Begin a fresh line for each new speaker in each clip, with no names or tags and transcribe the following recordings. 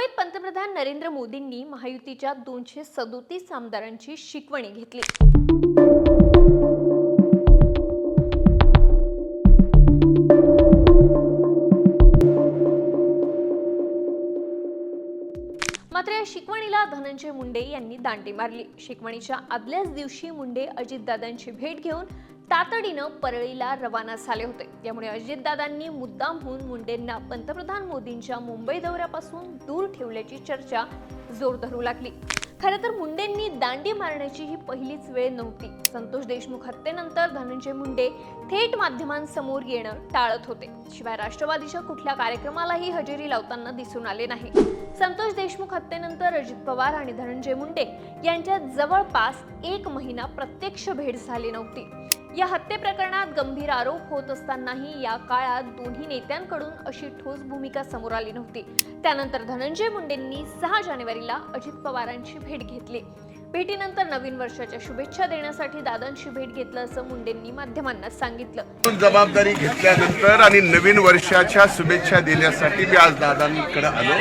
मुंबईत पंतप्रधान नरेंद्र मोदींनी महायुतीच्या 237 आमदारांची शिकवणी घेतली। मात्र या शिकवणीला धनंजय मुंडे यांनी दांडी मारली। शिकवणीच्या आदल्याच दिवशी मुंडे अजितदादांची भेट घेऊन तातडीनं परळीला रवाना झाले होते। त्यामुळे अजितदादांनी मुद्दामहून मुंडेंना पंतप्रधान मोदींच्या मुंबई दौऱ्यापासून दूर ठेवल्याची चर्चा जोर धरू लागली। खरं तर मुंडेंनी दांडी मारण्याची ही पहिलीच वेळ नव्हती। संतोष देशमुख हत्येनंतर धनंजय मुंडे थेट माध्यमांसमोर येणं टाळत होते। शिवाय राष्ट्रवादीच्या कुठल्या कार्यक्रमालाही हजेरी लावताना दिसून आले नाही। संतोष देशमुख हत्येनंतर अजित पवार आणि धनंजय मुंडे यांच्यात जवळपास 1 महिना प्रत्यक्ष भेट झाली नव्हती। या हत्ये प्रकरणात गंभीर आरोप होत असतानाही या काळात दोन्ही नेत्यांकडून अशी ठोस भूमिका समोर आली नव्हती। त्यानंतर धनंजय मुंडेंनी 6 जानेवारीला अजित पवारांची भेट घेतली। भेटीनंतर नवीन वर्षाच्या शुभेच्छा देण्यासाठी दादांची भेट घेतलं असं मुंडेंनी माध्यमांना सांगितलं।
जबाबदारी घेतल्यानंतर आणि नवीन वर्षाच्या शुभेच्छा देण्यासाठी मी आज दादांकडे आलो।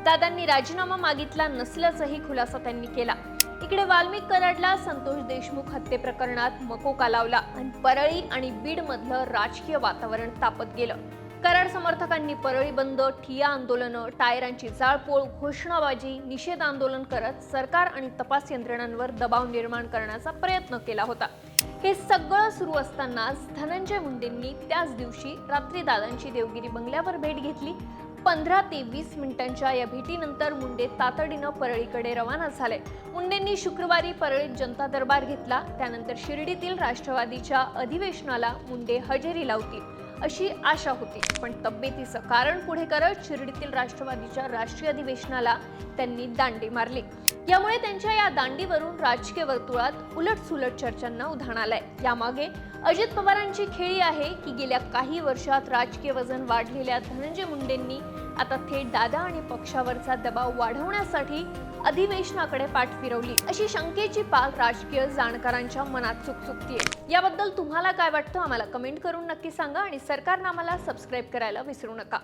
दादांनी राजीनामा मागितला नसल्याचाही खुलासा त्यांनी केला। इकडे वाल्मिक कराडला संतोष देशमुख हत्ये प्रकरणात मकोका लावला आणि परळी आणि बीड मधलं राजकीय वातावरण तापत गेलं। कराड समर्थकांनी परळी बंद, ठिय्या आंदोलनं, टायरांची जाळपोळ, घोषणाबाजी, निषेध आंदोलन करत सरकार आणि तपास यंत्रणांवर दबाव निर्माण करण्याचा प्रयत्न केला होता। हे सगळं सुरू असतानाच धनंजय मुंडेंनी त्याच दिवशी रात्री दादांची देवगिरी बंगल्यावर भेट घेतली। 15 ते 20 मिनिटांच्या या भेटीनंतर मुंडे तातडीनं परळीकडे रवाना झाले। मुंडेंनी शुक्रवारी परळीत जनता दरबार घेतला। त्यानंतर शिर्डीतील राष्ट्रवादीच्या अधिवेशनाला मुंडे हजेरी लावतील अशी आशा होती, पण तब्येतीचं कारण पुढे करत शिर्डीतील राष्ट्रवादीच्या राष्ट्रीय अधिवेशनाला त्यांनी दांडी मारली। यामुळे त्यांच्या या दांडीवरून राजकीय वर्तुळात उलटसुलट चर्चांना उधाण आलंय। यामागे अजित पवारांची खेळी आहे की गेल्या काही वर्षात राजकीय वजन वाढलेल्या धनंजय मुंडेंनी आता थेट दादा आणि पक्षावरचा दबाव वाढवण्यासाठी अधिवेशनाकडे पाठ फिरवली अशी शंकेची पाल राजकीय जाणकारांच्या मनात चुकचुकतीये। याबद्दल तुम्हाला काय वाटतं आम्हाला कमेंट करून नक्की सांगा आणि सरकारनामाला सबस्क्राइब करायला विसरू नका।